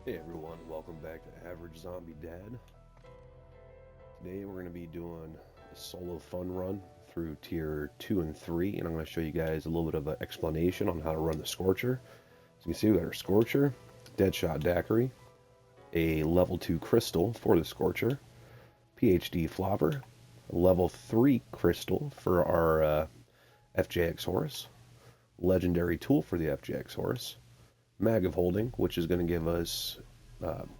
Hey everyone, welcome back to Average Zombie Dad. Today we're going to be doing a solo fun run through tier 2 and 3, and I'm going to show you guys a little bit of an explanation on how to run the Scorcher. So you can see we got our Scorcher, Deadshot Daiquiri, a level 2 crystal for the Scorcher, PhD Flopper, a level 3 crystal for our FJX Horse, legendary tool for the FJX Horse, mag of holding, which is going to give us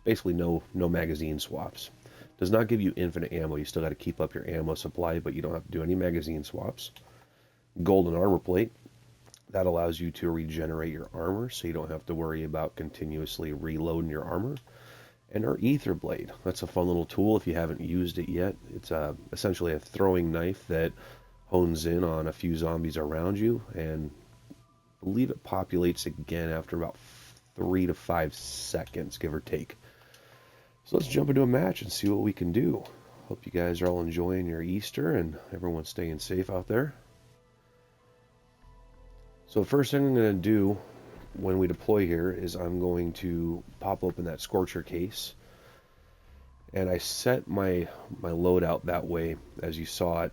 basically no magazine swaps. Does not give you infinite ammo. You still got to keep up your ammo supply, but you don't have to do any magazine swaps. Golden armor plate. That allows you to regenerate your armor, so you don't have to worry about continuously reloading your armor. And our ether blade. That's a fun little tool if you haven't used it yet. It's essentially a throwing knife that hones in on a few zombies around you, and I believe it populates again after about 3 to 5 seconds, give or take. So let's jump into a match and see what we can do. Hope you guys are all enjoying your Easter and everyone's staying safe out there. So the first thing I'm going to do when we deploy here is I'm going to pop open that Scorcher case. And I set my loadout that way, as you saw it.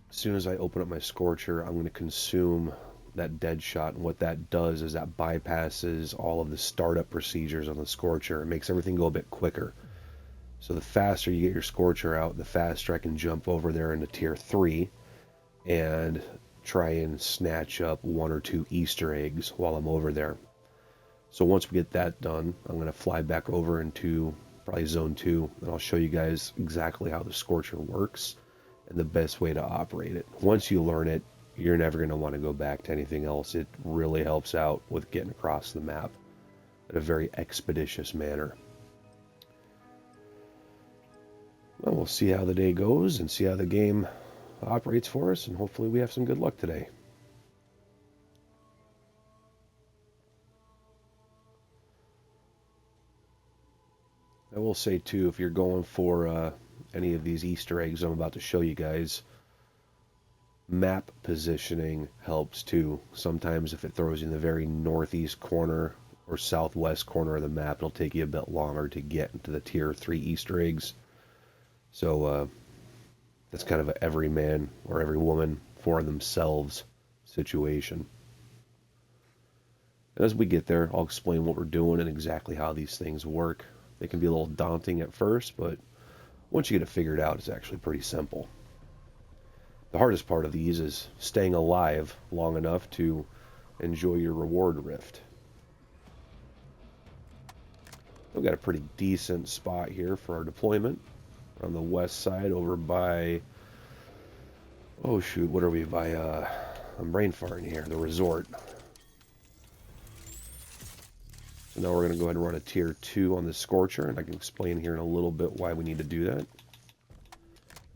As soon as I open up my Scorcher, I'm going to consume that Deadshot, and what that does is that bypasses all of the startup procedures on the Scorcher. It makes everything go a bit quicker. So the faster you get your Scorcher out, the faster I can jump over there into tier 3 and try and snatch up 1 or 2 Easter eggs while I'm over there. So once we get that done, I'm going to fly back over into probably zone 2, and I'll show you guys exactly how the Scorcher works and the best way to operate it. Once you learn it, you're never going to want to go back to anything else. It really helps out with getting across the map in a very expeditious manner. Well, we'll see how the day goes and see how the game operates for us, and hopefully we have some good luck today. I will say too, if you're going for any of these Easter eggs I'm about to show you guys, map positioning helps too. Sometimes if it throws you in the very northeast corner or southwest corner of the map, it'll take you a bit longer to get into the tier 3 Easter eggs. So that's kind of a every man or every woman for themselves situation. And as we get there, I'll explain what we're doing and exactly how these things work. They can be a little daunting at first, but once you get it figured out, it's actually pretty simple. The hardest part of these is staying alive long enough to enjoy your reward rift. We've got a pretty decent spot here for our deployment. On the west side over by, oh shoot, what are we by, I'm brain farting here, the resort. So now we're going to go ahead and run a tier 2 on the Scorcher, and I can explain here in a little bit why we need to do that.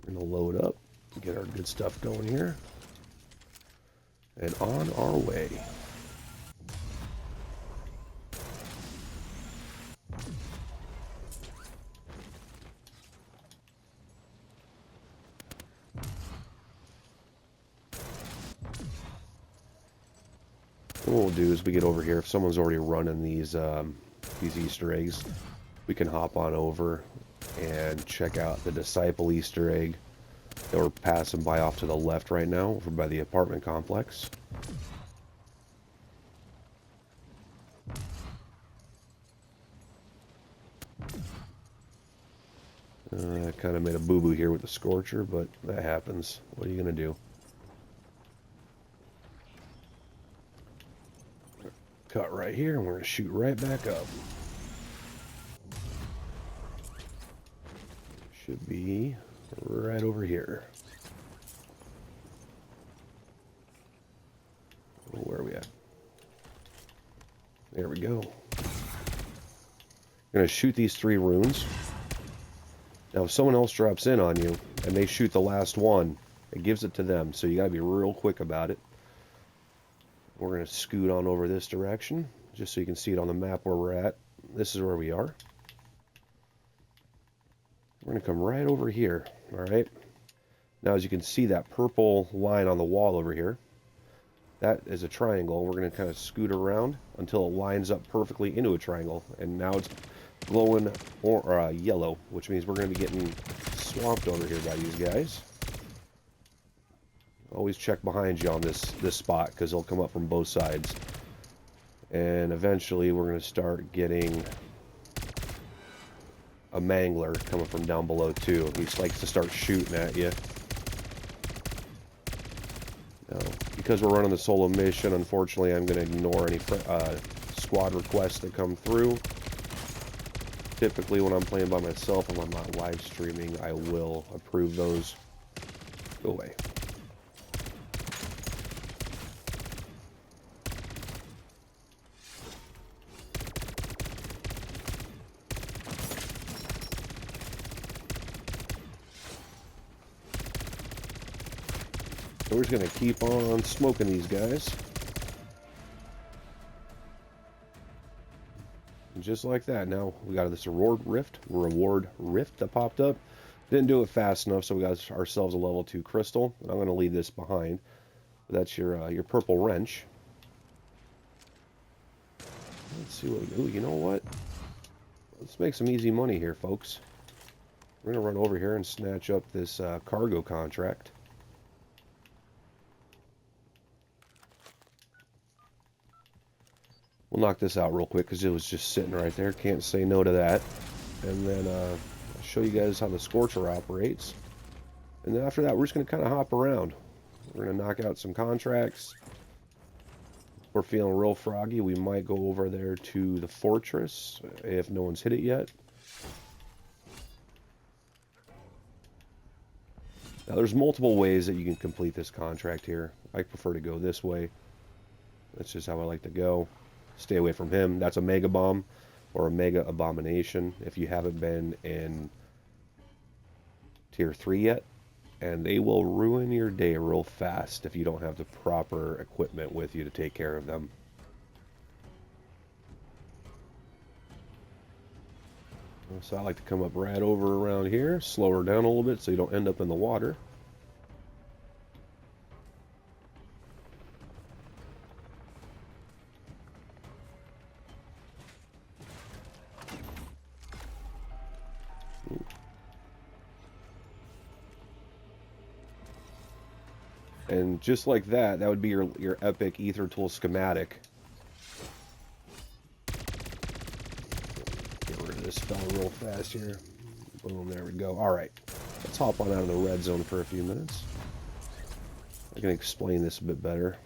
We're going to load up, get our good stuff going here, and on our way. What we'll do is we get over here. If someone's already running these Easter eggs, we can hop on over and check out the Disciple Easter egg that we're passing by off to the left right now, over by the apartment complex. I kind of made a boo-boo here with the Scorcher, but that happens. What are you going to do? Cut right here, and we're going to shoot right back up. Should be right over here. Where are we at? There we go. You're going to shoot these 3 runes. Now, if someone else drops in on you, and they shoot the last one, it gives it to them, so you got to be real quick about it. We're going to scoot on over this direction, just so you can see it on the map where we're at. This is where we are. We're going to come right over here, all right? Now, as you can see, that purple line on the wall over here, that is a triangle. We're going to kind of scoot around until it lines up perfectly into a triangle. And now it's glowing or yellow, which means we're going to be getting swamped over here by these guys. Always check behind you on this spot, because they'll come up from both sides. And eventually we're going to start getting a mangler coming from down below too. He likes to start shooting at you. Now, because we're running the solo mission, unfortunately I'm going to ignore any squad requests that come through. Typically when I'm playing by myself and I'm not live streaming, I will approve those. Go away. So we're just going to keep on smoking these guys. And just like that, now we got this reward rift that popped up. Didn't do it fast enough, so we got ourselves a level 2 crystal. I'm going to leave this behind. That's your purple wrench. Let's see what we do. You know what? Let's make some easy money here, folks. We're going to run over here and snatch up this cargo contract. We'll knock this out real quick because it was just sitting right there. Can't say no to that. And then I'll show you guys how the Scorcher operates. And then after that, we're just going to kind of hop around. We're going to knock out some contracts. If we're feeling real froggy, we might go over there to the fortress if no one's hit it yet. Now, there's multiple ways that you can complete this contract here. I prefer to go this way. That's just how I like to go. Stay away from him. That's a mega bomb or a mega abomination if you haven't been in tier 3 yet, and they will ruin your day real fast if you don't have the proper equipment with you to take care of them. So I like to come up right over around here, slow her down a little bit so you don't end up in the water. And just like that, that would be your epic ether tool schematic. Get rid of this fella real fast here. Boom, there we go. Alright, let's hop on out of the red zone for a few minutes. I can explain this a bit better.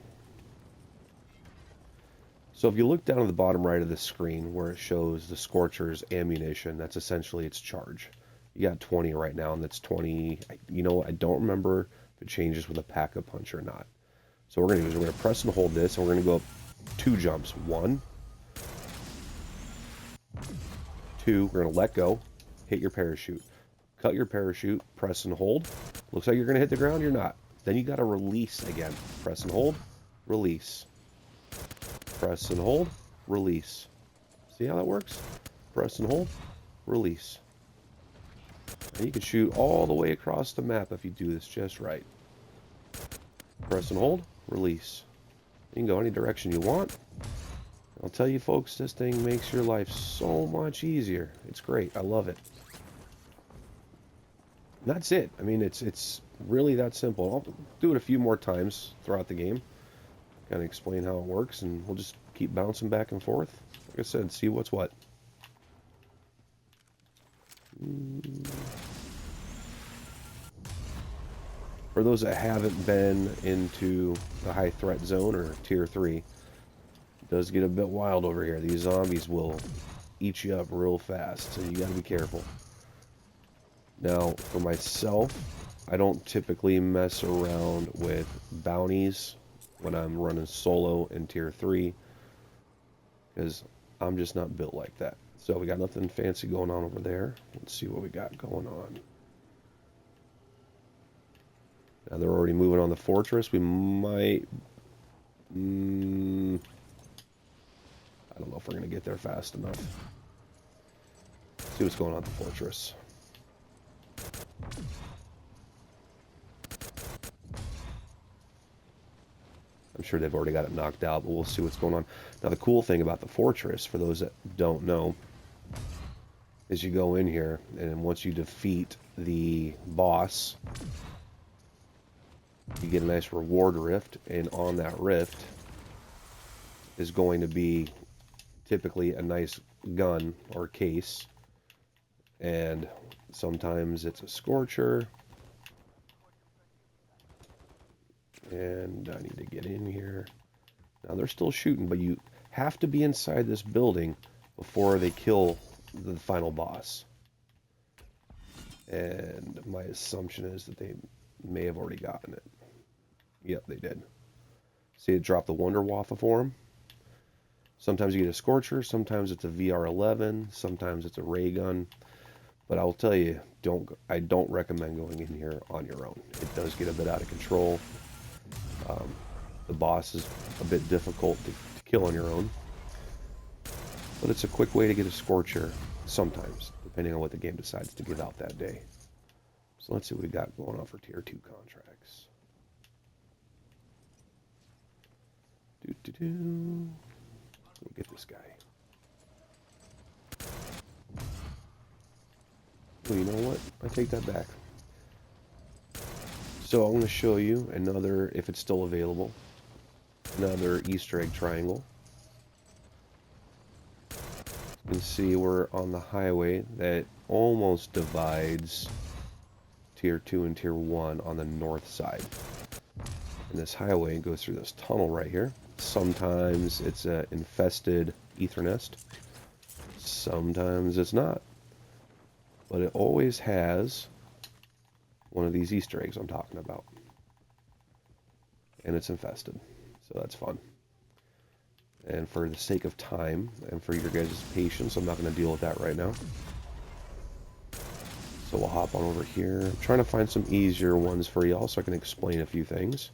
So if you look down at the bottom right of the screen where it shows the Scorcher's ammunition, that's essentially its charge. You got 20 right now, and that's 20. You know, I don't remember if it changes with a pack-a-punch or not. So what we're going to do is we're going to press and hold this, and we're going to go up 2 jumps. 1, 2, we're going to let go, hit your parachute. Cut your parachute, press and hold. Looks like you're going to hit the ground, you're not. Then you got to release again. Press and hold, release. Press and hold, release. See how that works? Press and hold, release. And you can shoot all the way across the map if you do this just right. Press and hold, release. You can go any direction you want. I'll tell you folks, this thing makes your life so much easier. It's great. I love it. And that's it. I mean, it's really that simple. I'll do it a few more times throughout the game. Kind of explain how it works, and we'll just keep bouncing back and forth. Like I said, see what's what. For those that haven't been into the high threat zone or tier 3, it does get a bit wild over here. These zombies will eat you up real fast, so you gotta be careful. Now, for myself, I don't typically mess around with bounties when I'm running solo in tier 3, because I'm just not built like that. So we got nothing fancy going on over there. Let's see what we got going on. Now they're already moving on the fortress. We might... I don't know if we're going to get there fast enough. See what's going on at the fortress. I'm sure they've already got it knocked out, but we'll see what's going on. Now, the cool thing about the fortress, for those that don't know, is you go in here, and once you defeat the boss, you get a nice reward rift, and on that rift is going to be typically a nice gun or case, and sometimes it's a Scorcher. And I need to get in here. Now they're still shooting, but you have to be inside this building before they kill the final boss. And my assumption is that they may have already gotten it. Yep, they did. See, it dropped the Wonder Waffle for them. Sometimes you get a Scorcher, sometimes it's a VR11, sometimes it's a ray gun. But I'll tell you, I don't recommend going in here on your own. It does get a bit out of control. The boss is a bit difficult to kill on your own, but it's a quick way to get a Scorcher sometimes, depending on what the game decides to give out that day. So let's see what we got going on for Tier 2 contracts. We'll get this guy. Well, you know what? I take that back. So I'm going to show you another, if it's still available, another Easter egg triangle. You can see we're on the highway that almost divides Tier 2 and Tier 1 on the north side. And this highway goes through this tunnel right here. Sometimes it's an infested ether nest. Sometimes it's not. But it always has one of these Easter eggs I'm talking about. And it's infested. So that's fun. And for the sake of time and for your guys' patience, I'm not going to deal with that right now. So we'll hop on over here. I'm trying to find some easier ones for y'all so I can explain a few things.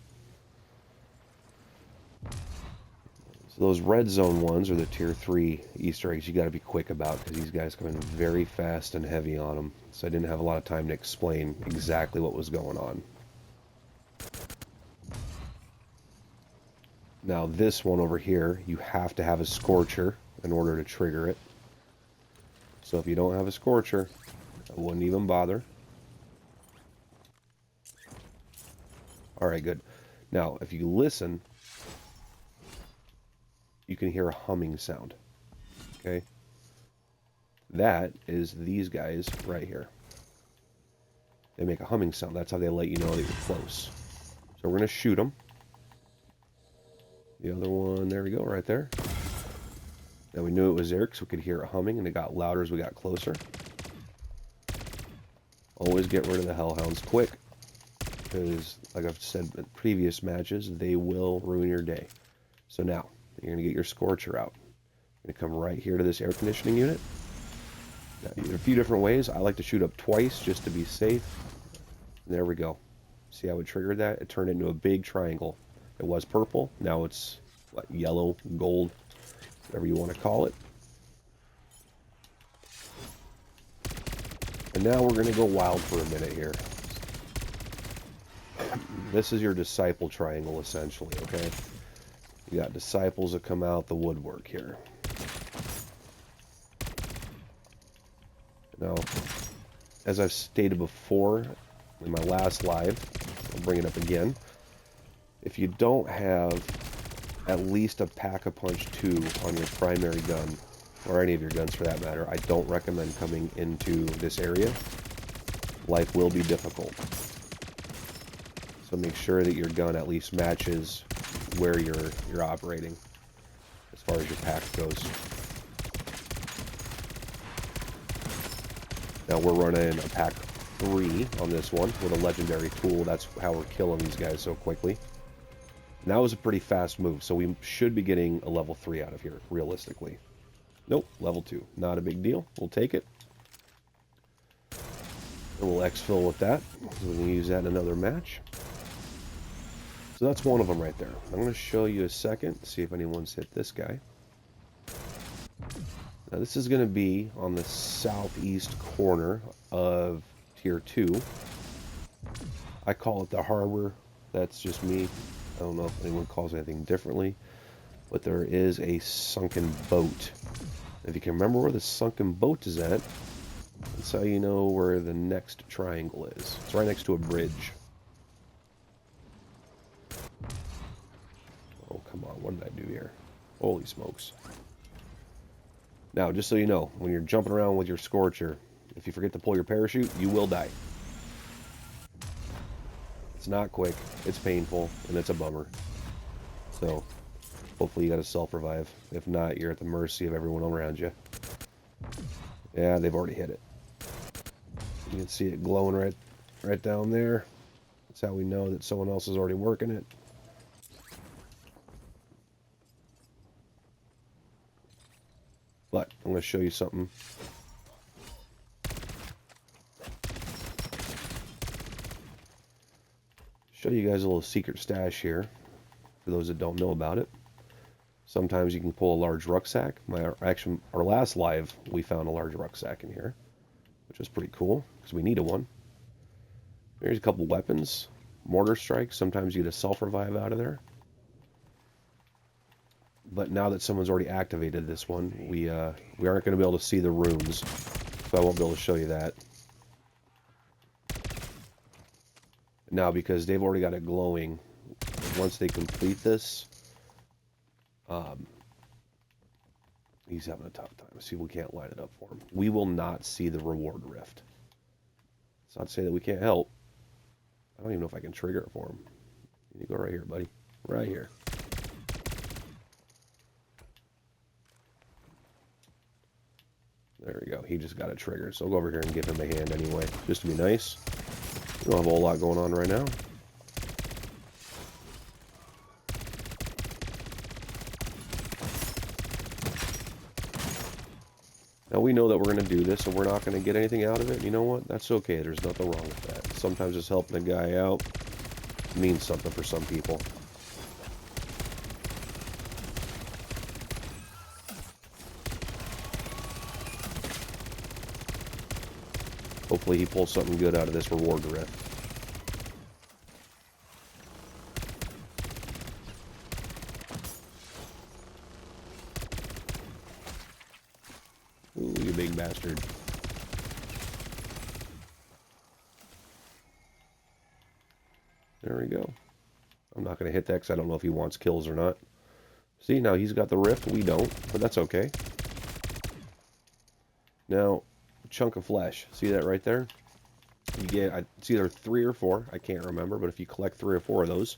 So those red zone ones are the Tier 3 Easter eggs you got to be quick about because these guys come in very fast and heavy on them. So I didn't have a lot of time to explain exactly what was going on. Now this one over here, you have to have a Scorcher in order to trigger it. So if you don't have a Scorcher, I wouldn't even bother. Alright, good. Now, if you listen, you can hear a humming sound. Okay? That is these guys right here. They make a humming sound. That's how they let you know that you're close. So we're going to shoot them. The other one, there we go, right there. Now we knew it was there because we could hear it humming, and it got louder as we got closer. Always get rid of the hellhounds quick, because, like I've said in previous matches, they will ruin your day. So now, you're going to get your Scorcher out. You're going to come right here to this air conditioning unit. Now, a few different ways. I like to shoot up twice just to be safe. And there we go. See how it triggered that? It turned into a big triangle. It was purple. Now it's like yellow, gold, whatever you want to call it. And now we're going to go wild for a minute here. This is your disciple triangle, essentially, okay? You got disciples that come out the woodwork here. Now, as I've stated before in my last live, I'll bring it up again. If you don't have at least a Pack-a-Punch 2 on your primary gun, or any of your guns for that matter, I don't recommend coming into this area. Life will be difficult. So make sure that your gun at least matches where you're operating as far as your pack goes. Now we're running a pack 3 on this one with a legendary tool. That's how we're killing these guys so quickly. And that was a pretty fast move, so we should be getting a level 3 out of here, realistically. Nope, level 2. Not a big deal. We'll take it. And we'll exfil with that. We can use that in another match. So that's one of them right there. I'm going to show you a second, see if anyone's hit this guy. Now this is going to be on the southeast corner of Tier 2. I call it the harbor. That's just me. I don't know if anyone calls anything differently, but there is a sunken boat. If you can remember where the sunken boat is at, that's how you know where the next triangle is. It's right next to a bridge. Oh, come on. What did I do here? Holy smokes. Now, just so you know, when you're jumping around with your Scorcher, if you forget to pull your parachute, you will die. It's not quick, it's painful, and it's a bummer. So, hopefully you got a self-revive. If not, you're at the mercy of everyone around you. Yeah, they've already hit it. You can see it glowing right down there. That's how we know that someone else is already working it. But I'm going to show you something. Show you guys a little secret stash here, for those that don't know about it. Sometimes you can pull a large rucksack. Our last live, we found a large rucksack in here, which was pretty cool, because we needed one. There's a couple weapons. Mortar strikes. Sometimes you get a self-revive out of there. But now that someone's already activated this one, we aren't going to be able to see the runes, so I won't be able to show you that. Now, because they've already got it glowing, once they complete this, he's having a tough time. Let's see if we can't line it up for him. We will not see the reward rift. It's not to say that we can't help. I don't even know if I can trigger it for him. You go right here, buddy. Right here. There we go. He just got it triggered. So I'll go over here and give him a hand anyway, just to be nice. We don't have a whole lot going on right now. Now we know that we're going to do this and we're not going to get anything out of it. You know what? That's okay. There's nothing wrong with that. Sometimes just helping a guy out means something for some people. Hopefully he pulls something good out of this reward rift. Ooh, you big bastard. There we go. I'm not going to hit that because I don't know if he wants kills or not. See, now he's got the rift. We don't, but that's okay. Now, chunk of flesh. See that right there? You get, it's either 3 or 4. I can't remember, but if you collect 3 or 4 of those,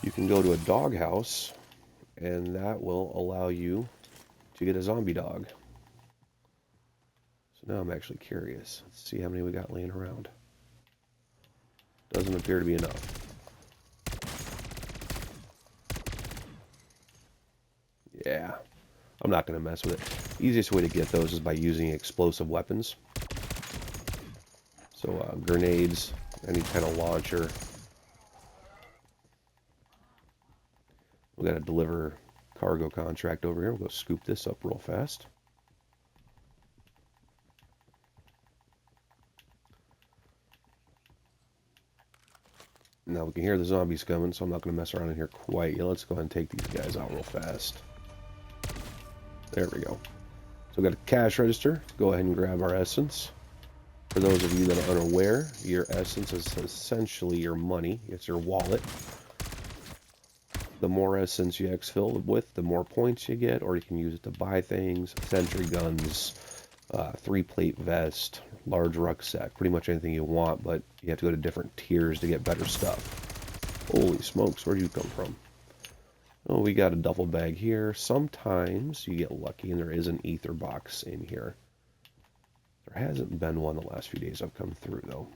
you can go to a doghouse, and that will allow you to get a zombie dog. So now I'm actually curious. Let's see how many we got laying around. Doesn't appear to be enough. Yeah, I'm not going to mess with it. Easiest way to get those is by using explosive weapons. So grenades, any kind of launcher. We got to deliver cargo contract over here. We'll go scoop this up real fast. Now we can hear the zombies coming, so I'm not going to mess around in here quite yet. Let's go ahead and take these guys out real fast. There we go. So we've got a cash register. Go ahead and grab our essence. For those of you that are unaware, your essence is essentially your money. It's your wallet. The more essence you exfil with, the more points you get, or you can use it to buy things, sentry guns, 3-plate vest, large rucksack, pretty much anything you want, but you have to go to different tiers to get better stuff. Holy smokes, where'd you come from? Oh, we got a duffel bag here. Sometimes you get lucky and there is an ether box in here. There hasn't been one the last few days I've come through, though.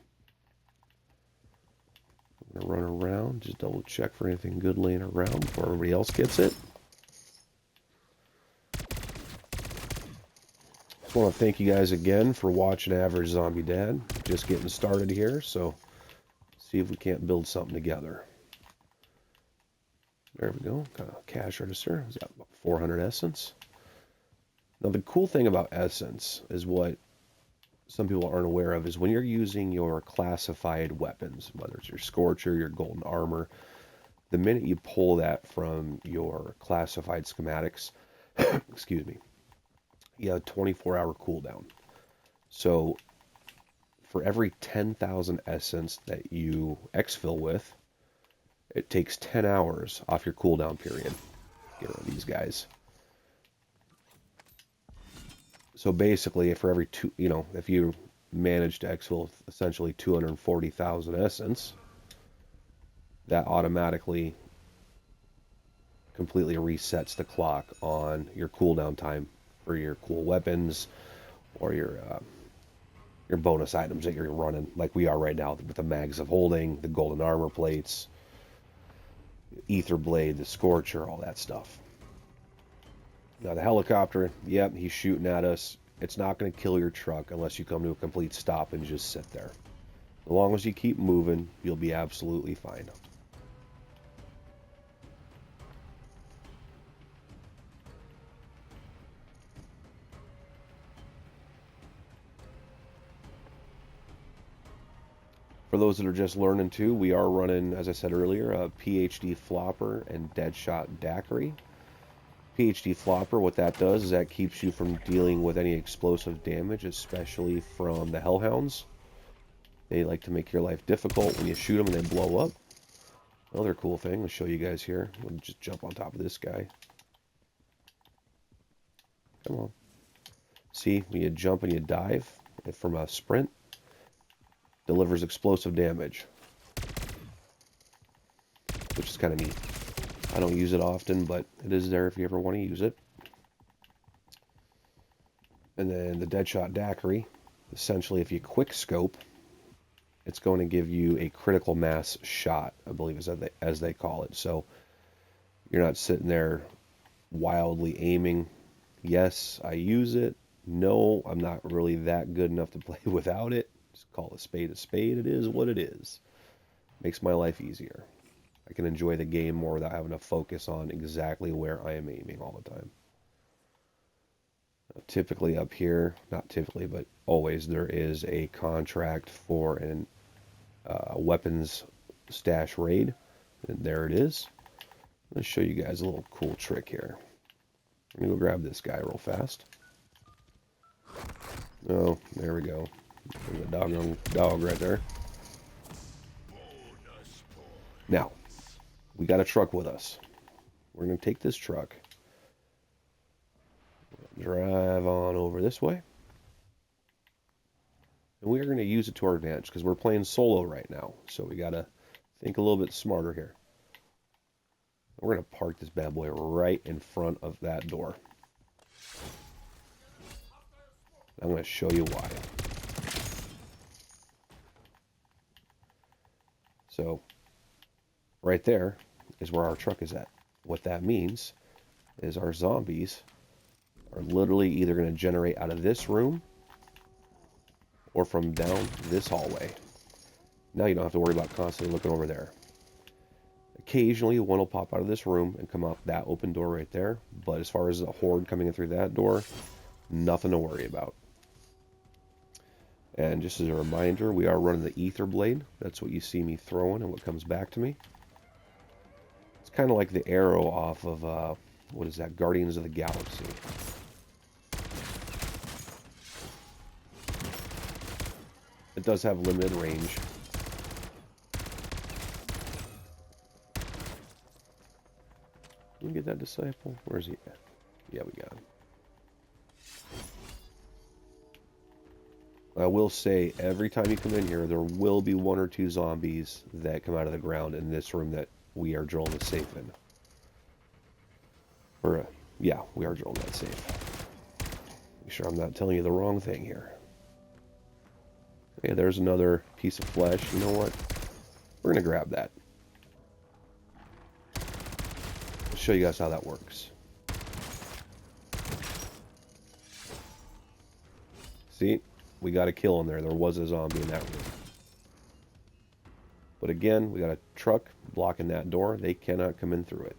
I'm going to run around, just double check for anything good laying around before everybody else gets it. Just want to thank you guys again for watching Average Zombie Dad. Just getting started here, so see if we can't build something together. There we go. Got a cash register. It's got about 400 essence. Now the cool thing about essence is what some people aren't aware of is when you're using your classified weapons, whether it's your Scorcher, your golden armor, The minute you pull that from your classified schematics, excuse me, you have a 24-hour cooldown. So for every 10,000 essence that you exfil with, it takes 10 hours off your cooldown period. Get rid of these guys. So basically, for every two, if you manage to exfil essentially 240,000 essence, that automatically completely resets the clock on your cooldown time for your cool weapons or your bonus items that you're running, like we are right now with the mags of holding, the golden armor plates, ether blade, the Scorcher, all that stuff. Now the helicopter, yep, he's shooting at us. It's not going to kill your truck unless you come to a complete stop and just sit there. As long as you keep moving, you'll be absolutely fine. For those that are just learning too, we are running, as I said earlier, a PhD Flopper and Deadshot Daiquiri. PhD Flopper, what that does is that keeps you from dealing with any explosive damage, especially from the Hellhounds. They like to make your life difficult when you shoot them and they blow up. Another cool thing, I'll show you guys here. We'll just jump on top of this guy. Come on. See, when you jump and you dive from a sprint, delivers explosive damage, which is kind of neat. I don't use it often, but it is there if you ever want to use it. And then the Deadshot Daiquiri, essentially if you quick scope, it's going to give you a critical mass shot, I believe is as they call it. So you're not sitting there wildly aiming. Yes, I use it. No, I'm not really that good enough to play without it. Just call a spade a spade. It is what it is. Makes my life easier. I can enjoy the game more without having to focus on exactly where I am aiming all the time. Typically up here, not typically, but always, there is a contract for an weapons stash raid. And there it is. Let's show you guys a little cool trick here. I'm going to go grab this guy real fast. Oh, there we go. There's a doggone dog right there. Now, we got a truck with us. We're going to take this truck, drive on over this way, and we are going to use it to our advantage because we're playing solo right now. So we got to think a little bit smarter here. We're going to park this bad boy right in front of that door. I'm going to show you why. So, right there is where our truck is at. What that means is our zombies are literally either going to generate out of this room or from down this hallway. Now you don't have to worry about constantly looking over there. Occasionally one will pop out of this room and come out that open door right there, but as far as a horde coming in through that door, nothing to worry about. And just as a reminder, we are running the ether blade. That's what you see me throwing and what comes back to me. It's kind of like the arrow off of, what is that, Guardians of the Galaxy. It does have limited range. Can we get that disciple? Where is he at? Yeah, we got him. I will say, every time you come in here, there will be one or two zombies that come out of the ground in this room that we are drilling the safe in. Or, yeah, we are drilling that safe. Make sure I'm not telling you the wrong thing here. Okay, there's another piece of flesh. You know what? We're going to grab that. I'll show you guys how that works. See? We got a kill in there. There was a zombie in that room. But again, we got a truck blocking that door. They cannot come in through it.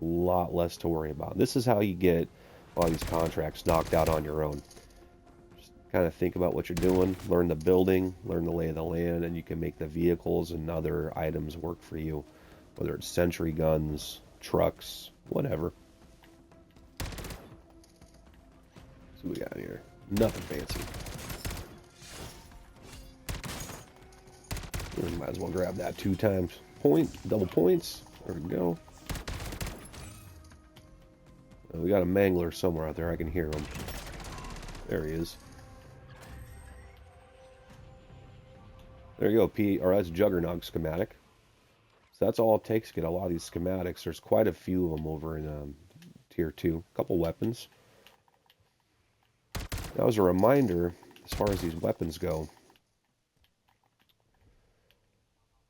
A lot less to worry about. This is how you get all these contracts knocked out on your own. Just kind of think about what you're doing, learn the building, learn the lay of the land, and you can make the vehicles and other items work for you whether it's sentry guns, trucks, whatever. So we got here. Nothing fancy. We might as well grab that 2 times point, double points. There we go. We got a mangler somewhere out there. I can hear him. There he is. There you go, or that's Juggernaut schematic. So that's all it takes to get a lot of these schematics. There's quite a few of them over in Tier 2. A couple weapons. Now, as a reminder, as far as these weapons go,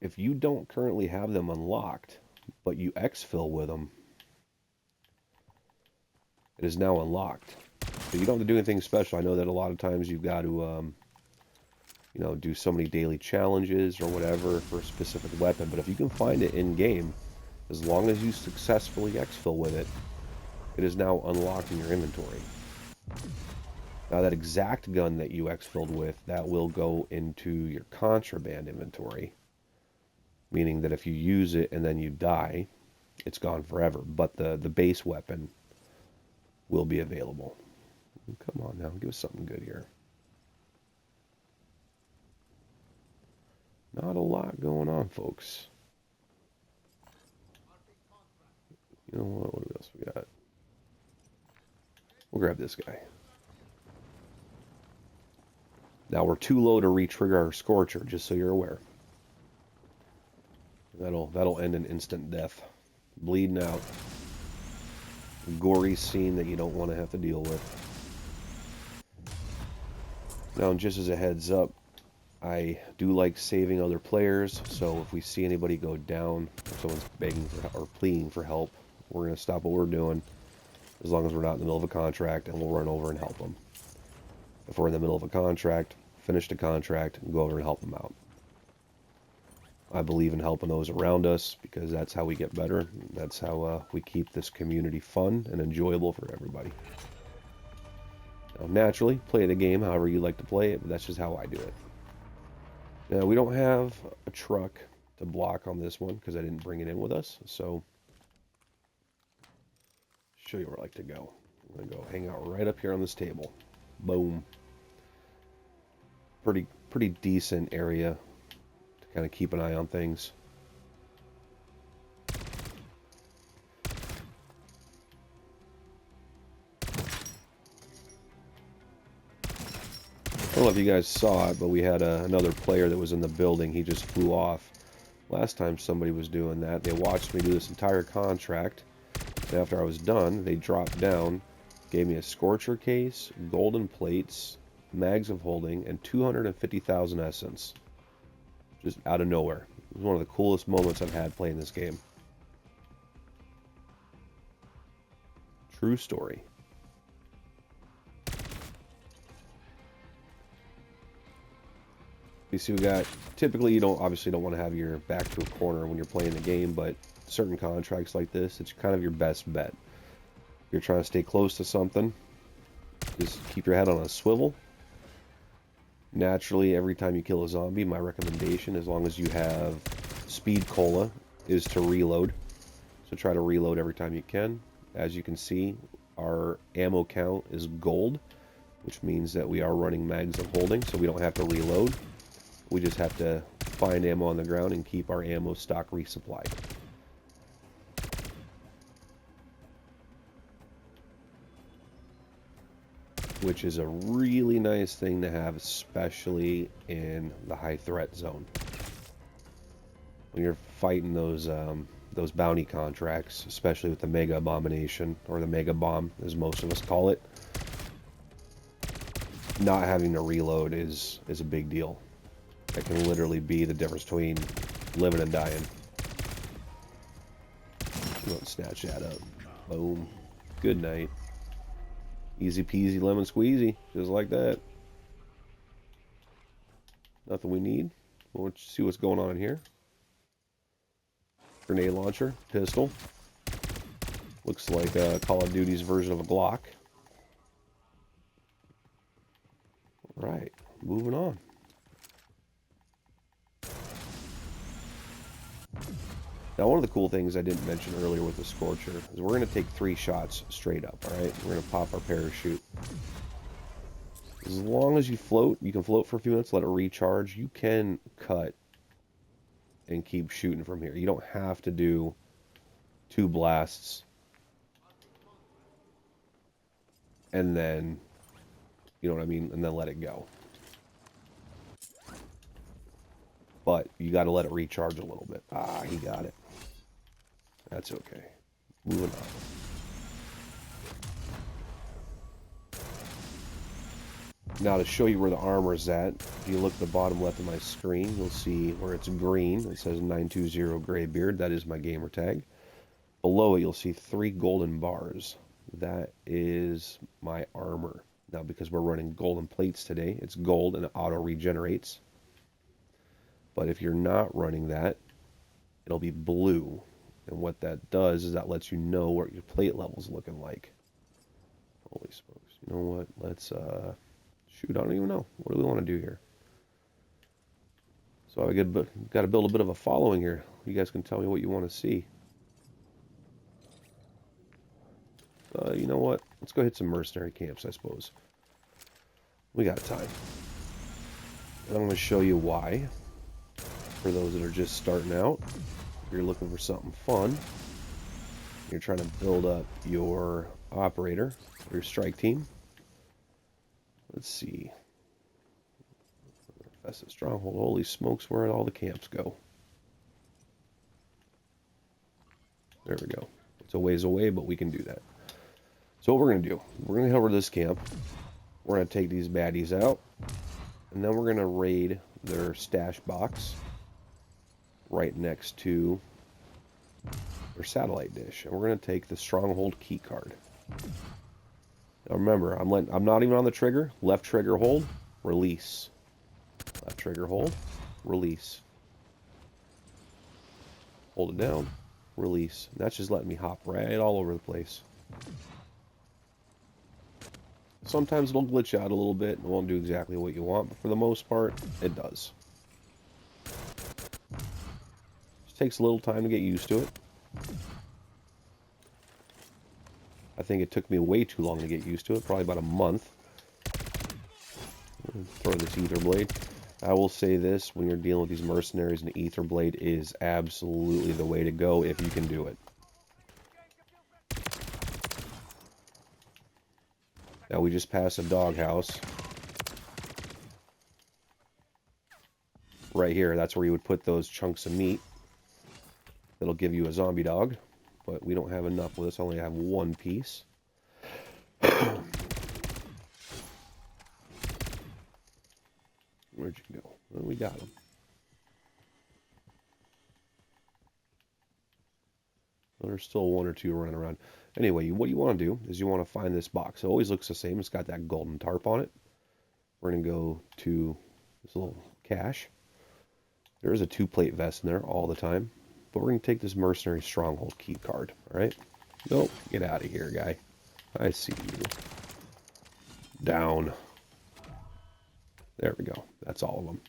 if you don't currently have them unlocked, but you exfil with them, it is now unlocked. So you don't have to do anything special. I know that a lot of times you've got to, you know, do so many daily challenges or whatever for a specific weapon. But if you can find it in-game, as long as you successfully exfil with it, it is now unlocked in your inventory. Now that exact gun that you exfilled with, that will go into your contraband inventory. Meaning that if you use it and then you die, it's gone forever. But the base weapon will be available. Come on now, give us something good here. Not a lot going on, folks. You know what else we got? We'll grab this guy. Now we're too low to re-trigger our Scorcher, just so you're aware. That'll end in instant death. Bleeding out. Gory scene that you don't want to have to deal with. Now, just as a heads up, I do like saving other players, so if we see anybody go down, or someone's begging for, or pleading for help, we're going to stop what we're doing, as long as we're not in the middle of a contract, and we'll run over and help them. If we're in the middle of a contract, finish the contract, and go over and help them out. I believe in helping those around us, because that's how we get better. That's how we keep this community fun and enjoyable for everybody. Now, naturally, play the game however you like to play it, but that's just how I do it. Now, we don't have a truck to block on this one, because I didn't bring it in with us, so show you where I like to go. I'm going to go hang out right up here on this table. Boom. Pretty decent area to kind of keep an eye on things. I don't know if you guys saw it, but we had another player that was in the building. He just flew off. Last time somebody was doing that, they watched me do this entire contract. And after I was done, they dropped down, gave me a Scorcher case, golden plates, mags of holding, and 250,000 essence. Just out of nowhere. It was one of the coolest moments I've had playing this game. True story. You see, we got, typically you obviously don't want to have your back to a corner when you're playing the game, but certain contracts like this, it's kind of your best bet. If you're trying to stay close to something, just keep your head on a swivel. Naturally, every time you kill a zombie, my recommendation, as long as you have speed cola, is to reload. So try to reload every time you can. As you can see, our ammo count is gold, which means that we are running mags of holding, so we don't have to reload. We just have to find ammo on the ground and keep our ammo stock resupplied. Which is a really nice thing to have, especially in the high threat zone. When you're fighting those bounty contracts, especially with the Mega Abomination, or the Mega Bomb, as most of us call it, not having to reload is a big deal. That can literally be the difference between living and dying. Let's snatch that up. Boom. Good night. Easy peasy lemon squeezy. Just like that. Nothing we need. We'll see what's going on in here. Grenade launcher. Pistol. Looks like Call of Duty's version of a Glock. Alright. Moving on. Now, one of the cool things I didn't mention earlier with the Scorcher is we're going to take 3 shots straight up, alright? We're going to pop our parachute. As long as you float, you can float for a few minutes, let it recharge. You can cut and keep shooting from here. You don't have to do 2 blasts and then, you know what I mean, and then let it go. But you got to let it recharge a little bit. Ah, he got it. That's okay. Moving on. Now to show you where the armor is at, if you look at the bottom left of my screen, you'll see where it's green. It says 920 Graybeard. That is my gamer tag. Below it, you'll see 3 golden bars. That is my armor. Now, because we're running golden plates today, it's gold and it auto regenerates. But if you're not running that, it'll be blue. And what that does is that lets you know what your plate level's looking like. Holy smokes. You know what? Let's, shoot, I don't even know. What do we want to do here? So I got to build a bit of a following here. You guys can tell me what you want to see. You know what? Let's go hit some mercenary camps, I suppose. We got time. And I'm going to show you why. For those that are just starting out, if you're looking for something fun, you're trying to build up your operator, your strike team. Let's see. That's a stronghold. Holy smokes, where did all the camps go? There we go. It's a ways away, but we can do that. So what we're going to do, we're going to head over to this camp. We're going to take these baddies out. And then we're going to raid their stash box right next to their satellite dish. And we're going to take the stronghold key card. Now remember, I'm not even on the trigger. Left trigger hold, release. Left trigger hold, release. Hold it down, release. And that's just letting me hop right all over the place. Sometimes it'll glitch out a little bit and it won't do exactly what you want, but for the most part, it does. Just takes a little time to get used to it. I think it took me way too long to get used to it, probably about a month. Throw this ether blade. I will say this, when you're dealing with these mercenaries, an ether blade is absolutely the way to go if you can do it. Now we just passed a doghouse. Right here, that's where you would put those chunks of meat. That'll give you a zombie dog. But we don't have enough with this. I only have 1 piece. Where'd you go? Well, we got him. Well, there's still 1 or 2 running around. Anyway, what you want to do is you want to find this box. It always looks the same. It's got that golden tarp on it. We're going to go to this little cache. There is a 2-plate vest in there all the time. But we're going to take this mercenary stronghold key card. Alright? Nope. Get out of here, guy. I see you. Down. There we go. That's all of them.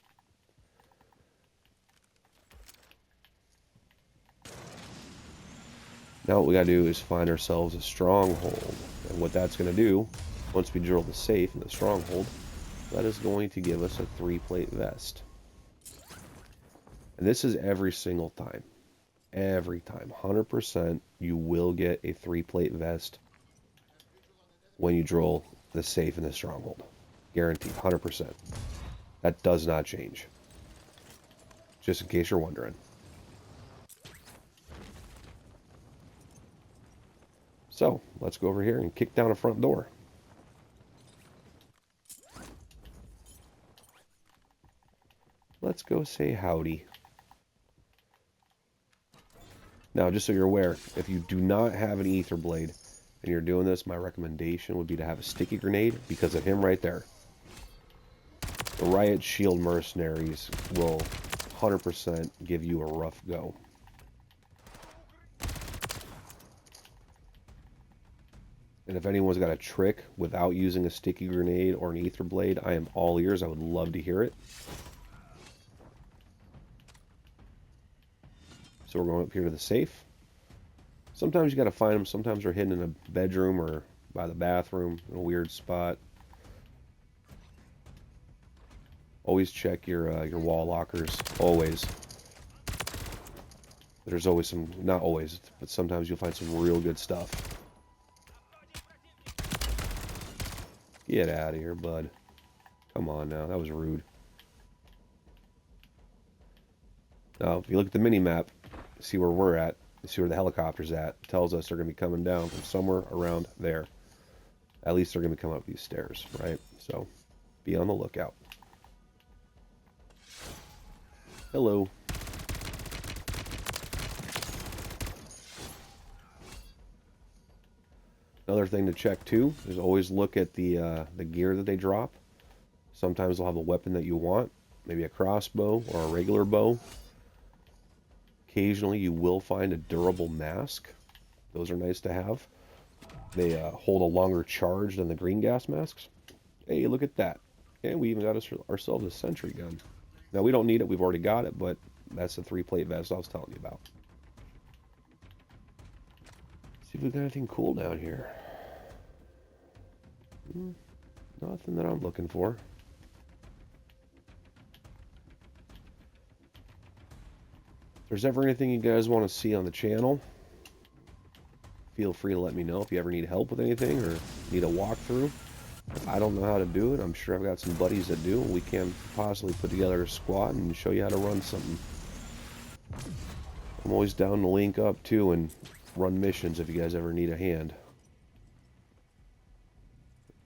Now what we got to do is find ourselves a stronghold. And what that's going to do, once we drill the safe in the stronghold, that is going to give us a 3-plate vest. And this is every single time. Every time. 100% you will get a 3-plate vest when you drill the safe in the stronghold. Guaranteed. 100%. That does not change. Just in case you're wondering. So, let's go over here and kick down a front door. Let's go say howdy. Now, just so you're aware, if you do not have an ether blade and you're doing this, my recommendation would be to have a sticky grenade because of him right there. The Riot Shield mercenaries will 100% give you a rough go. And if anyone's got a trick without using a sticky grenade or an ether blade, I am all ears. I would love to hear it. So we're going up here to the safe. Sometimes you got to find them. Sometimes they're hidden in a bedroom or by the bathroom in a weird spot. Always check your wall lockers. Always. There's always some, not always, but sometimes you'll find some real good stuff. Get out of here, bud. Come on now, that was rude. Now, if you look at the mini-map, see where we're at, see where the helicopter's at, it tells us they're going to be coming down from somewhere around there. At least they're going to be coming up these stairs, right? So, be on the lookout. Hello. Another thing to check too is always look at the gear that they drop. Sometimes they'll have a weapon that you want, maybe a crossbow or a regular bow. Occasionally you will find a durable mask. Those are nice to have. They hold a longer charge than the green gas masks. Hey, look at that. And we even got ourselves a sentry gun. Now we don't need it, we've already got it, but that's the 3-plate vest I was telling you about. See if we got anything cool down here. Nothing that I'm looking for. If there's ever anything you guys want to see on the channel, feel free to let me know if you ever need help with anything or need a walkthrough. If I don't know how to do it, I'm sure I've got some buddies that do, and we can possibly put together a squad and show you how to run something. I'm always down to link up too and run missions if you guys ever need a hand.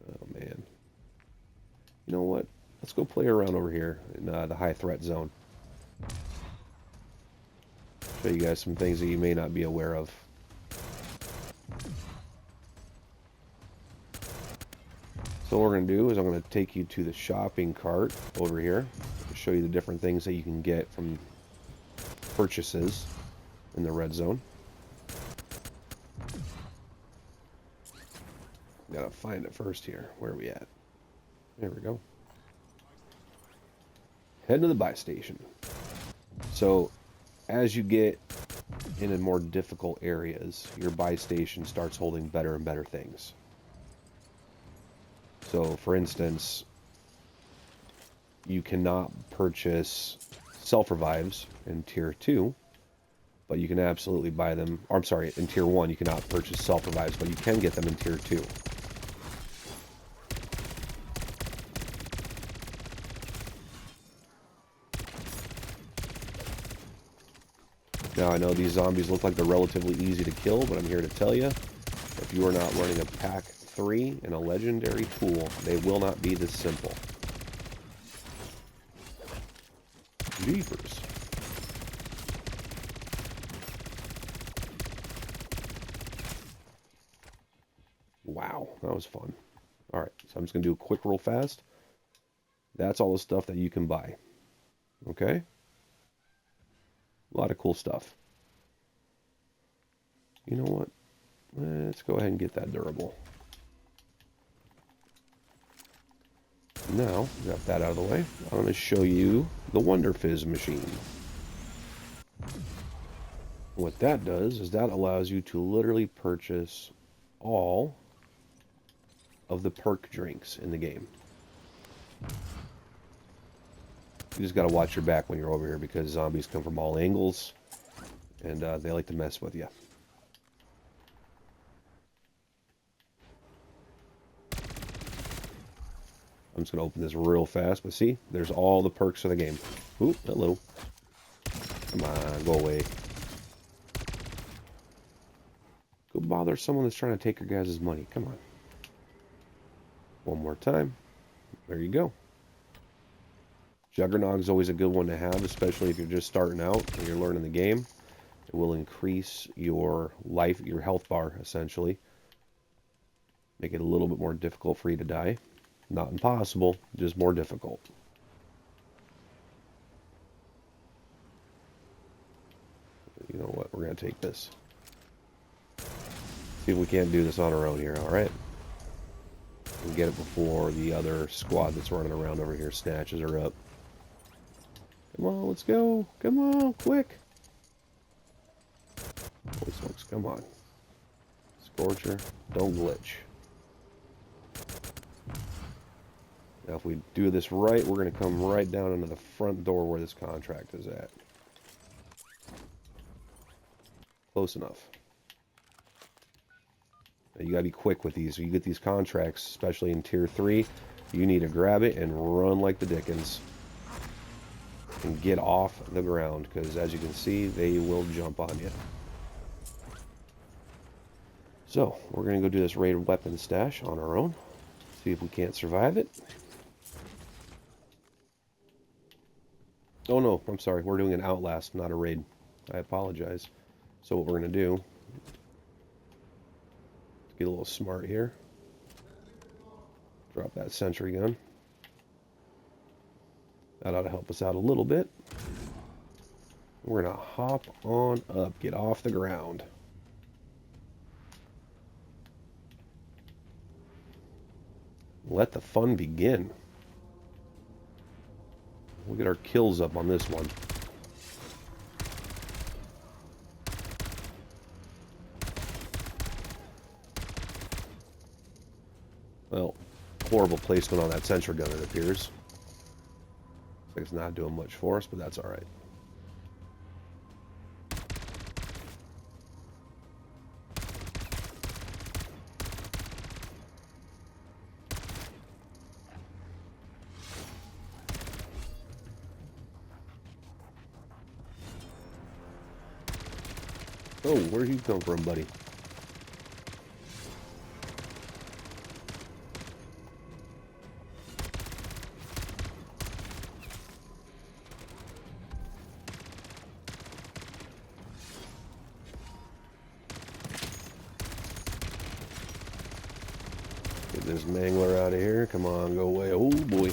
Oh man. You know what? Let's go play around over here in the high threat zone. Show you guys some things that you may not be aware of. So what we're going to do is I'm going to take you to the shopping cart over here to show you the different things that you can get from purchases in the red zone. Gotta find it first here. Where are we at? There we go. Head to the buy station. So as you get into more difficult areas, your buy station starts holding better and better things. So for instance, you cannot purchase self-revives in tier 2, but you can absolutely buy them, or I'm sorry, in tier 1 you cannot purchase self-revives, but you can get them in tier 2. Now I know these zombies look like they're relatively easy to kill, but I'm here to tell you, if you are not running a pack 3 and a legendary tool, they will not be this simple. Jeepers. Wow, that was fun. Alright, so I'm just going to do a quick real fast. That's all the stuff that you can buy. Okay? A lot of cool stuff. You know what? Let's go ahead and get that durable. Now, got that out of the way, I'm going to show you the Wonder Fizz machine. What that does is that allows you to literally purchase all of the perk drinks in the game. You just got to watch your back when you're over here because zombies come from all angles and they like to mess with you. I'm just going to open this real fast, but see, there's all the perks of the game. Ooh, hello. Come on, go away. Go bother someone that's trying to take your guys' money. Come on. One more time. There you go. Juggernog is always a good one to have, especially if you're just starting out and you're learning the game. It will increase your life, your health bar, essentially. Make it a little bit more difficult for you to die. Not impossible, just more difficult. You know what, we're going to take this. See if we can't do this on our own here, alright? And get it before the other squad that's running around over here snatches her up. Come on, let's go. Come on, quick. Come on. Scorcher, don't glitch. Now if we do this right, we're going to come right down into the front door where this contract is at. Close enough. Now you got to be quick with these. You get these contracts, especially in Tier 3, you need to grab it and run like the dickens. And get off the ground, because as you can see, they will jump on you. So, we're going to go do this raid weapon stash on our own. See if we can't survive it. Oh no, I'm sorry. We're doing an outlast, not a raid. I apologize. So what we're going to do, let's get a little smart here. Drop that sentry gun. That ought to help us out a little bit. We're going to hop on up, get off the ground. Let the fun begin. We'll get our kills up on this one. Well, horrible placement on that sentry gun, it appears. Looks like it's not doing much for us, but that's alright. Oh, where'd you come from, buddy? Get this mangler out of here. Come on, go away. Oh, boy.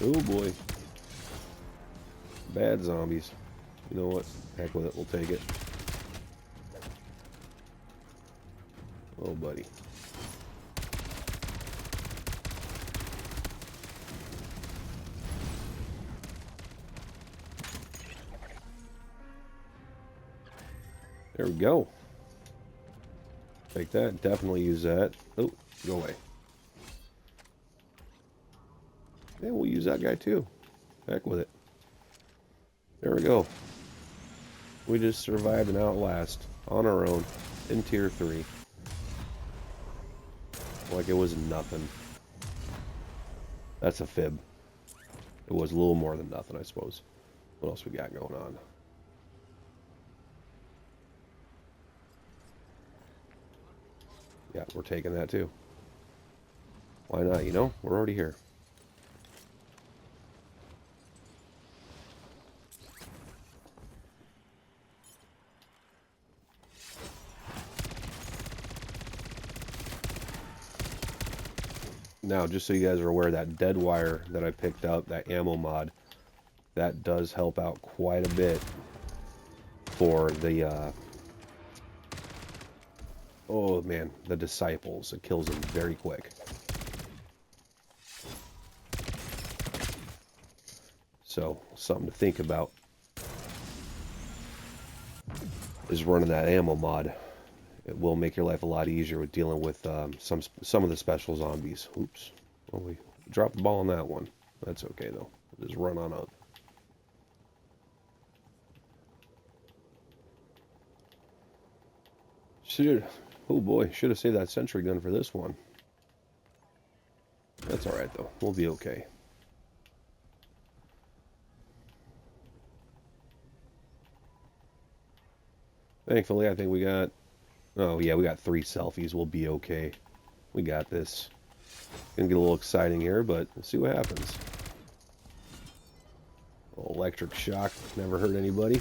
Oh, boy. Bad zombies. You know what? Heck with it. We'll take it. Oh, buddy. There we go. Take that. Definitely use that. Oh, go away. Yeah, we'll use that guy too. Heck with it. There we go. We just survived an outlast on our own in Tier 3. Like it was nothing. That's a fib. It was a little more than nothing, I suppose. What else we got going on? Yeah, we're taking that too. Why not, you know? We're already here. Now, just so you guys are aware, that dead wire that I picked up, that ammo mod, that does help out quite a bit for the, oh man, the disciples. It kills them very quick. So, something to think about is running that ammo mod. It will make your life a lot easier with dealing with some of the special zombies. Oops. Well, we dropped the ball on that one. That's okay, though. We'll just run on up. Oh boy, should have saved that sentry gun for this one. That's alright, though. We'll be okay. Thankfully, I think we got... Oh, yeah, we got 3 selfies. We'll be okay. We got this. Gonna get a little exciting here, but let's see what happens. Electric shock. Never hurt anybody.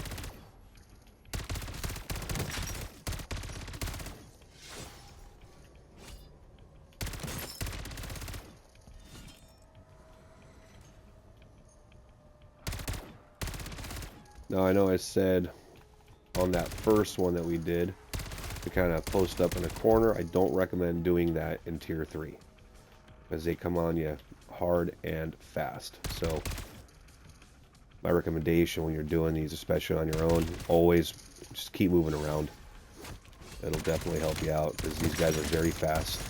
Now, I know I said on that first one that we did to kind of post up in a corner. I don't recommend doing that in Tier 3 because they come on you hard and fast. So my recommendation when you're doing these, especially on your own, always just keep moving around. it'll definitely help you out, because these guys are very fast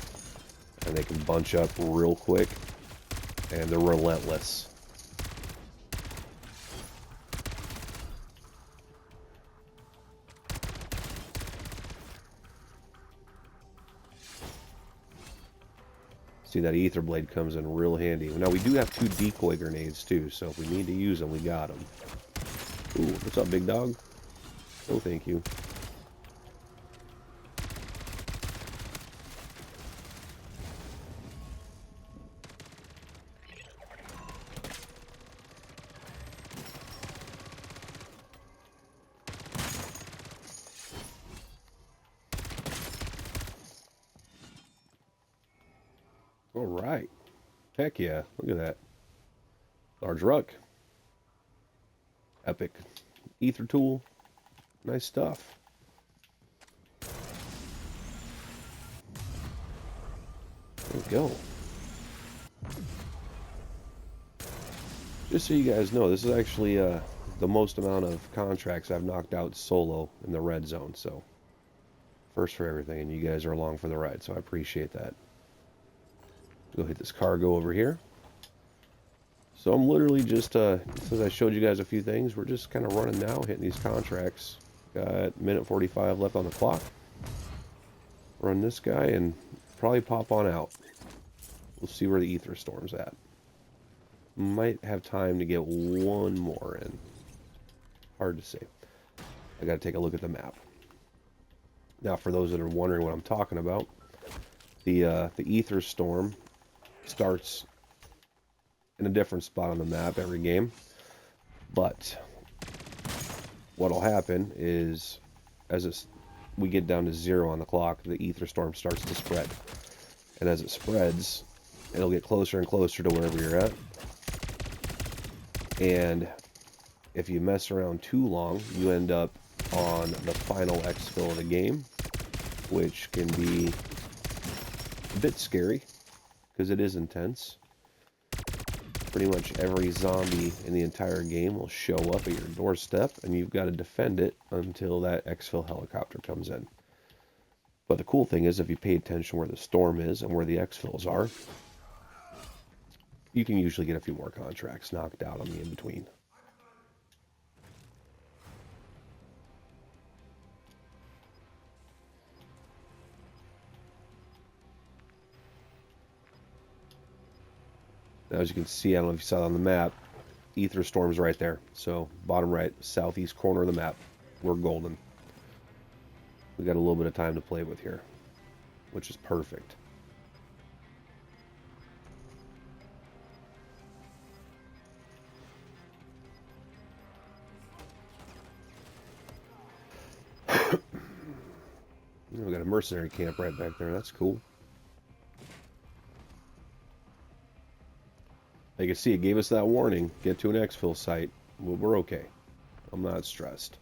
and they can bunch up real quick and they're relentless. See, that ether blade comes in real handy. Now we do have 2 decoy grenades too, so if we need to use them, we got them. Ooh, what's up, big dog? Oh, thank you. All right. Heck yeah. Look at that. Large ruck. Epic ether tool. Nice stuff. There we go. Just so you guys know, this is actually the most amount of contracts I've knocked out solo in the red zone. So, first for everything, and you guys are along for the ride, so I appreciate that. Go hit this cargo over here. So I'm literally just, since I showed you guys a few things, we're just kind of running now, hitting these contracts. Got minute 45 left on the clock. Run this guy and probably pop on out. We'll see where the ether storm's at. Might have time to get one more in. Hard to say. I gotta take a look at the map. Now, for those that are wondering what I'm talking about, the ether storm starts in a different spot on the map every game, but what'll happen is as we get down to 0 on the clock, the ether storm starts to spread, and as it spreads, it'll get closer and closer to wherever you're at, and if you mess around too long, you end up on the final exfil of the game, which can be a bit scary because it is intense. Pretty much every zombie in the entire game will show up at your doorstep, and you've got to defend it until that exfil helicopter comes in. But the cool thing is, if you pay attention where the storm is and where the exfils are, you can usually get a few more contracts knocked out on the in-between. Now, as you can see, I don't know if you saw it on the map, ether storm's right there. So, bottom right, southeast corner of the map. We're golden. We got a little bit of time to play with here, which is perfect. We got a mercenary camp right back there. That's cool. You can see it gave us that warning. Get to an exfil site. Well, we're okay. I'm not stressed.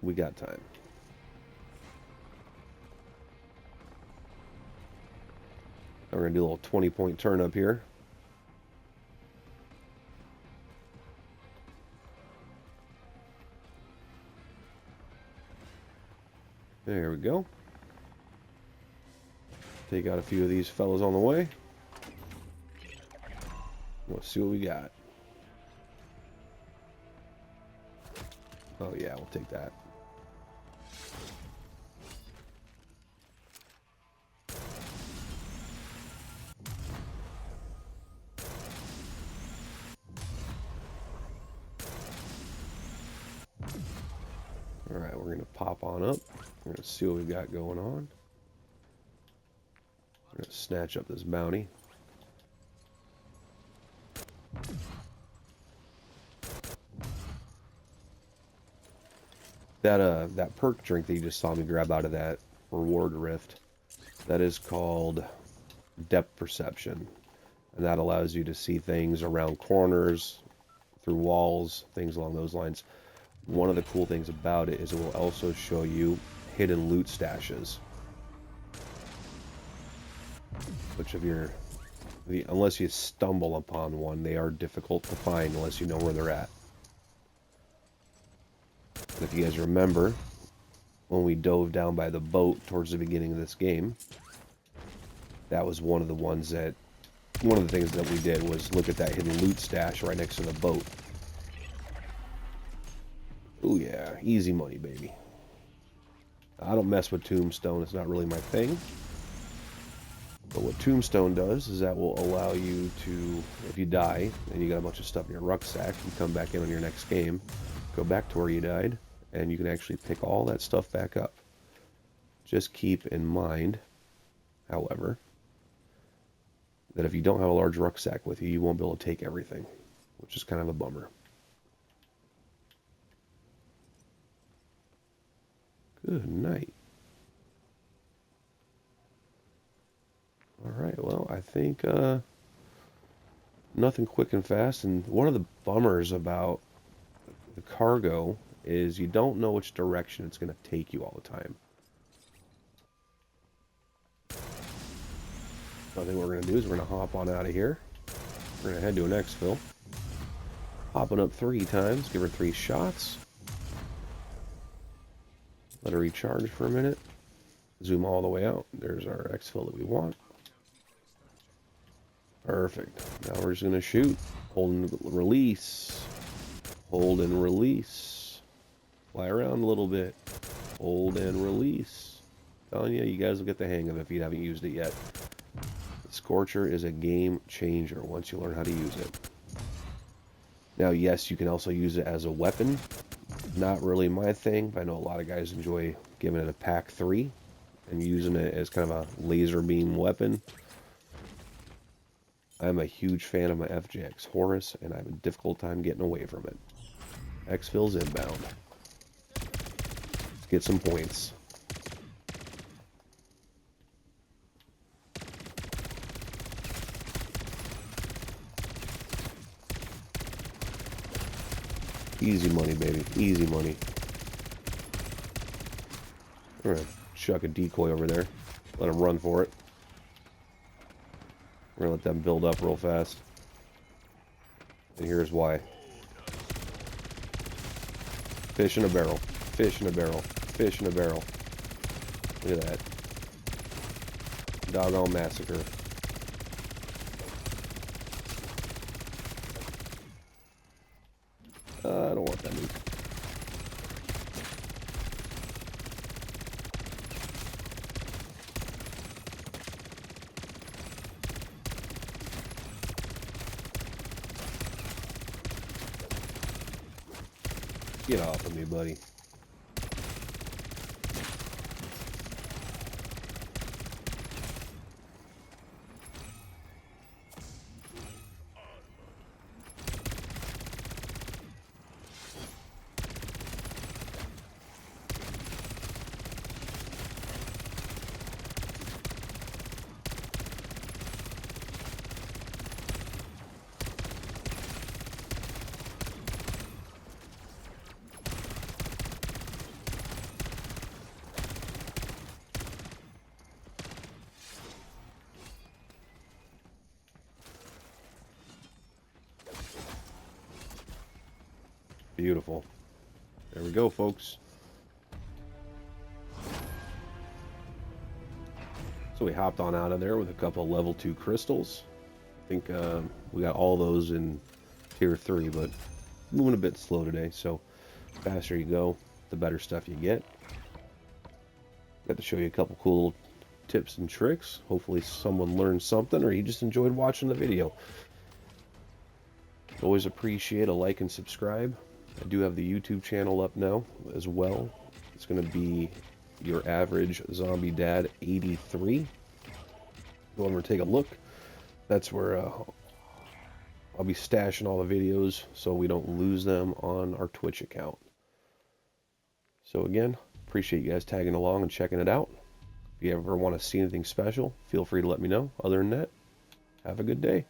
We got time. We're going to do a little 20-point turn up here. There we go. Take out a few of these fellas on the way. Let's see what we got. Oh yeah, we'll take that. Alright, we're going to pop on up. We're going to see what we've got going on. We're going to snatch up this bounty. That perk drink that you just saw me grab out of that reward rift, that is called depth perception, and that allows you to see things around corners, through walls, things along those lines. One of the cool things about it is it will also show you hidden loot stashes, which unless you stumble upon one, they are difficult to find unless you know where they're at. If you guys remember, when we dove down by the boat towards the beginning of this game. That was one of the things that we did was look at that hidden loot stash right next to the boat. Oh yeah, easy money, baby. I don't mess with tombstone, it's not really my thing. But what tombstone does is that will allow you to, if you die and you got a bunch of stuff in your rucksack, you come back in on your next game, go back to where you died, and you can actually pick all that stuff back up. Just keep in mind, however, that if you don't have a large rucksack with you, you won't be able to take everything, which is kind of a bummer. Good night. Alright, well, I think nothing quick and fast. And one of the bummers about the cargo is you don't know which direction it's going to take you all the time. So I think what we're going to do is we're going to hop on out of here. We're going to head to an exfil. Hopping up 3 times, give her 3 shots. Let her recharge for a minute. Zoom all the way out. There's our exfil that we want. Perfect. Now we're just going to shoot. Hold and release. Hold and release. Fly around a little bit. Hold and release. Telling you, you guys will get the hang of it if you haven't used it yet. The Scorcher is a game changer once you learn how to use it. Now, yes, you can also use it as a weapon. Not really my thing, but I know a lot of guys enjoy giving it a pack 3 and using it as kind of a laser beam weapon. I'm a huge fan of my FJX Horus, and I have a difficult time getting away from it. Exfil's inbound. Let's get some points. Easy money, baby. Easy money. We're gonna chuck a decoy over there. Let him run for it. We're gonna let them build up real fast. And here's why. Fish in a barrel. Fish in a barrel. Fish in a barrel. Look at that. Doggone massacre. I don't want that nuke. Get off of me, buddy. Beautiful. There we go, folks. So we hopped on out of there with a couple level 2 crystals. I think we got all those in tier 3, but moving a bit slow today. So the faster you go, the better stuff you get. Got to show you a couple cool tips and tricks. Hopefully someone learned something or you just enjoyed watching the video. Always appreciate a like and subscribe. I do have the YouTube channel up now as well. It's going to be Your Average Zombie Dad 83. Go over and take a look. That's where I'll be stashing all the videos so we don't lose them on our Twitch account. So again, appreciate you guys tagging along and checking it out. If you ever want to see anything special, feel free to let me know. Other than that, have a good day.